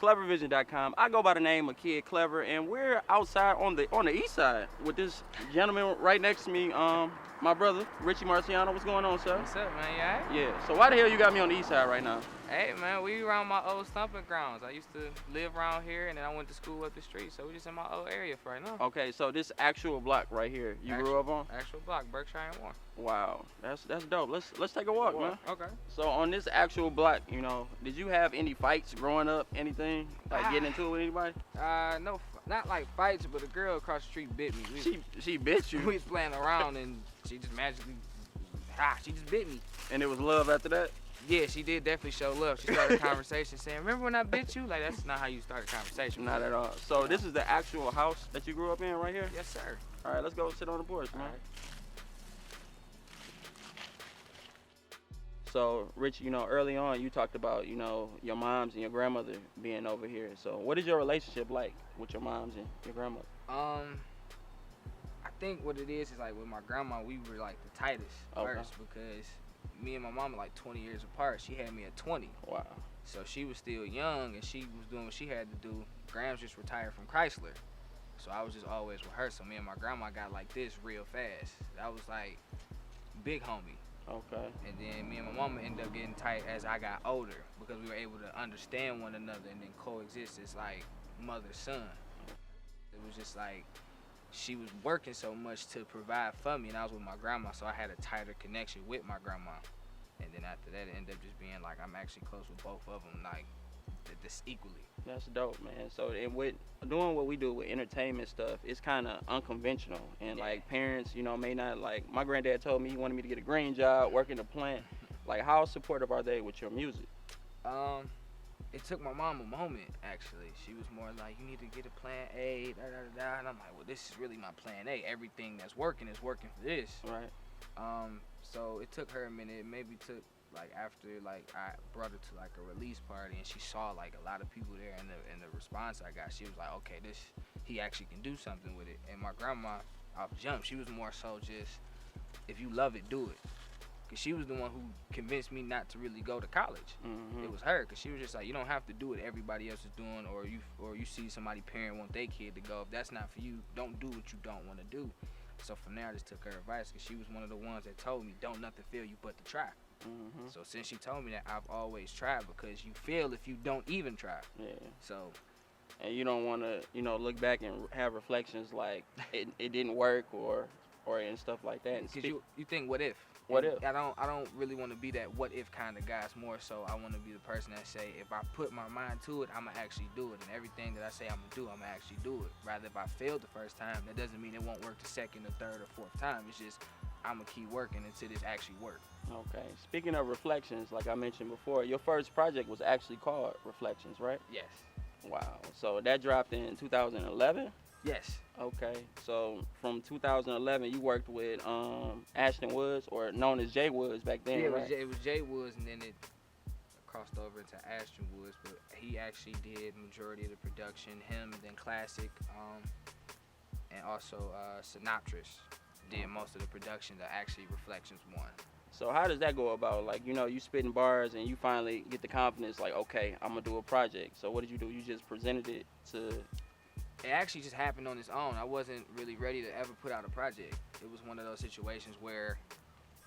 clevervision.com. I go by the name of Kid Clever, and we're outside on the east side with this gentleman right next to me, my brother, Richy Marciano. What's going on, sir? What's up, man? You alright? Yeah. So why the hell you got me on the east side right now? Hey, man, we around my old stomping grounds. I used to live around here, and then I went to school up the street, so we just in my old area for right now. Okay, so this actual block right here, you grew up on? Actual block, Berkshire and Warren. Wow, that's dope. Let's take a walk, man. Okay. So on this actual block, you know, did you have any fights growing up? Anything like getting into it with anybody? No, not like fights, but a girl across the street bit me. She bit you. We was playing around, and she just magically, she just bit me. And it was love after that? Yeah, she did definitely show love. She started a conversation saying, "Remember when I bit you?" Like, that's not how you start a conversation. Not at all. So this is the actual house that you grew up in right here? Yes, sir. All right, let's go sit on the porch, man. All right. So, Rich, you know, early on you talked about, you know, your moms and your grandmother being over here. So what is your relationship like with your moms and your grandmother? I think what it is like with my grandma, we were like the tightest first because me and my mom are like 20 years apart. She had me at 20. Wow. So she was still young and she was doing what she had to do. Grams just retired from Chrysler. So I was just always with her. So me and my grandma got like this real fast. That was like big homie. Okay. And then me and my mama ended up getting tight as I got older because we were able to understand one another and then coexist as like mother-son. It was just like she was working so much to provide for me, and I was with my grandma, so I had a tighter connection with my grandma. And then after that, it ended up just being like I'm actually close with both of them, like this equally. That's dope, man. So, and with doing what we do with entertainment stuff, it's kind of unconventional. And like parents, you know, may not like. My granddad told me he wanted me to get a green job, work in the plant. Like, how supportive are they with your music? It took my mom a moment, actually. She was more like, you need to get a plan A, da-da-da-da. And I'm like, well, this is really my plan A. Everything that's working is working for this. Right. So it took her a minute. It maybe took, like, after, like, I brought her to, like, a release party, and she saw, like, a lot of people there, and the response I got, she was like, okay, he actually can do something with it. And my grandma, off jump, she was more so just, if you love it, do it. Cause she was the one who convinced me not to really go to college. Mm-hmm. It was her, cause she was just like, you don't have to do what everybody else is doing, or you see somebody parent want their kid to go. If that's not for you, don't do what you don't want to do. So from there, I just took her advice, cause she was one of the ones that told me, don't nothing fail you but to try. Mm-hmm. So since she told me that, I've always tried, because you fail if you don't even try. Yeah. So. And you don't want to, you know, look back and have reflections like it didn't work or and stuff like that. Because you think, what if? What if? I don't really want to be that what if kind of guy. It's more so I want to be the person that say, if I put my mind to it, I'm going to actually do it. And everything that I say I'm going to do, I'm going to actually do it. Rather, if I failed the first time, that doesn't mean it won't work the second or third or fourth time. It's just I'm going to keep working until this actually works. Okay. Speaking of reflections, like I mentioned before, your first project was actually called Reflections, right? Yes. Wow. So that dropped in 2011? Yes. Okay, so from 2011, you worked with Ashton Woods, or known as Jay Woods back then, yeah, right? It was Jay Woods, and then it crossed over into Ashton Woods, but he actually did majority of the production. Him, then Classic, and also Synoptress did most of the production that actually Reflections won. So how does that go about? Like, you know, you spitting bars and you finally get the confidence, like, okay, I'm gonna do a project. So what did you do? You just presented it to... It actually just happened on its own. I wasn't really ready to ever put out a project. It was one of those situations where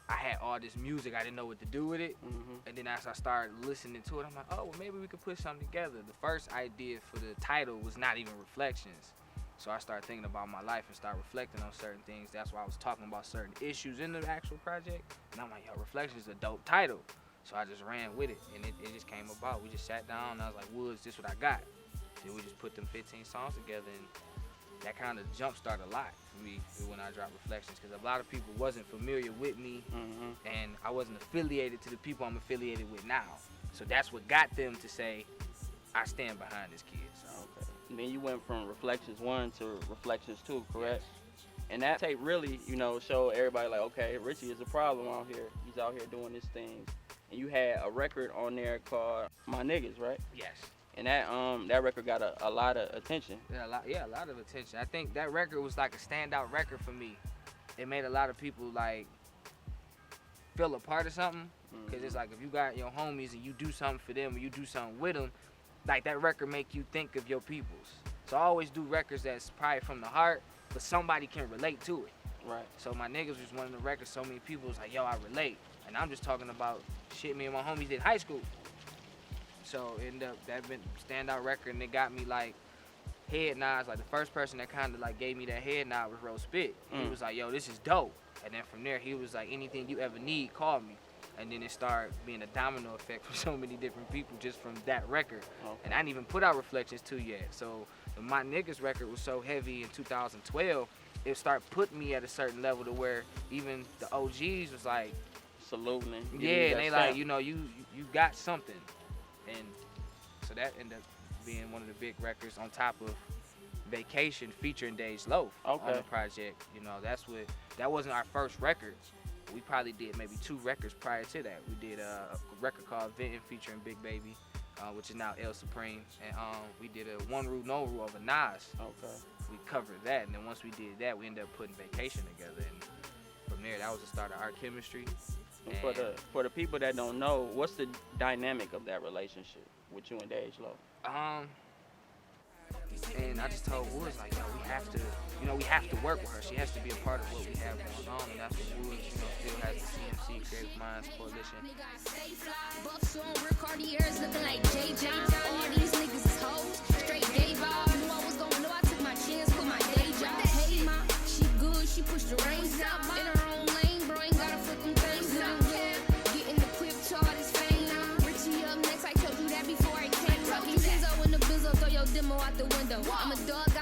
I had all this music, I didn't know what to do with it. Mm-hmm. And then as I started listening to it, I'm like, oh, well, maybe we could put something together. The first idea for the title was not even Reflections. So I started thinking about my life and started reflecting on certain things. That's why I was talking about certain issues in the actual project. And I'm like, yo, Reflections is a dope title. So I just ran with it, and it just came about. We just sat down, and I was like, Woods, this is what I got. Then we just put them 15 songs together, and that kind of jump-started a lot for me when I dropped Reflections, because a lot of people wasn't familiar with me, and I wasn't affiliated to the people I'm affiliated with now. So that's what got them to say, I stand behind this kid. So. Okay. And then you went from Reflections 1 to Reflections 2, correct? Yes. And that tape really, you know, showed everybody like, okay, Richy is a problem out here. He's out here doing his things. And you had a record on there called My Niggas, right? Yes. And that record got a lot of attention. Yeah, a lot of attention. I think that record was like a standout record for me. It made a lot of people like feel a part of something. Because it's like if you got your homies and you do something for them or you do something with them, like that record make you think of your peoples. So I always do records that's probably from the heart, but somebody can relate to it. Right. So my niggas was one of the records so many people was like, yo, I relate. And I'm just talking about shit me and my homies did in high school. So ended up that been standout record, and it got me like head nods. Like the first person that kind of like gave me that head nod was Rose Spit. He was like, yo, this is dope. And then from there he was like, anything you ever need, call me. And then it started being a domino effect for so many different people just from that record. Okay. And I didn't even put out Reflections 2 yet. So the My Niggas record was so heavy in 2012, it started putting me at a certain level to where even the OGs was like, saluting. yeah, and they like, you know, you got something. And so that ended up being one of the big records on top of Vacation featuring Dej Loaf on the project. You know, that wasn't our first record. We probably did maybe 2 records prior to that. We did a record called Ventin' featuring Big Baby, which is now El Supreme. And we did a One Rule No Rule over Nas. Okay. We covered that, and then once we did that, we ended up putting Vacation together. And from there, that was the start of our chemistry. And for the people that don't know, what's the dynamic of that relationship with you and Dej Loaf? And I just told Woods, like, yo, we have to work with her. She has to be a part of what we have going on, and that's what Woods, still has the CMC Creative Minds Coalition. Buffs on real Cartiers looking like J. John. All these niggas is hoes, straight gay vibe. Knew I was gonna know, I took my chance with my day job. Hey, ma, she good, she pushed the reins out. In her own lane, bro, ain't gotta flip them things out. Getting equipped to all this fame now. Richy up next, I told you that before I came. Talking Tizo in the Bizzo, throw your demo out the window. I'm a dog.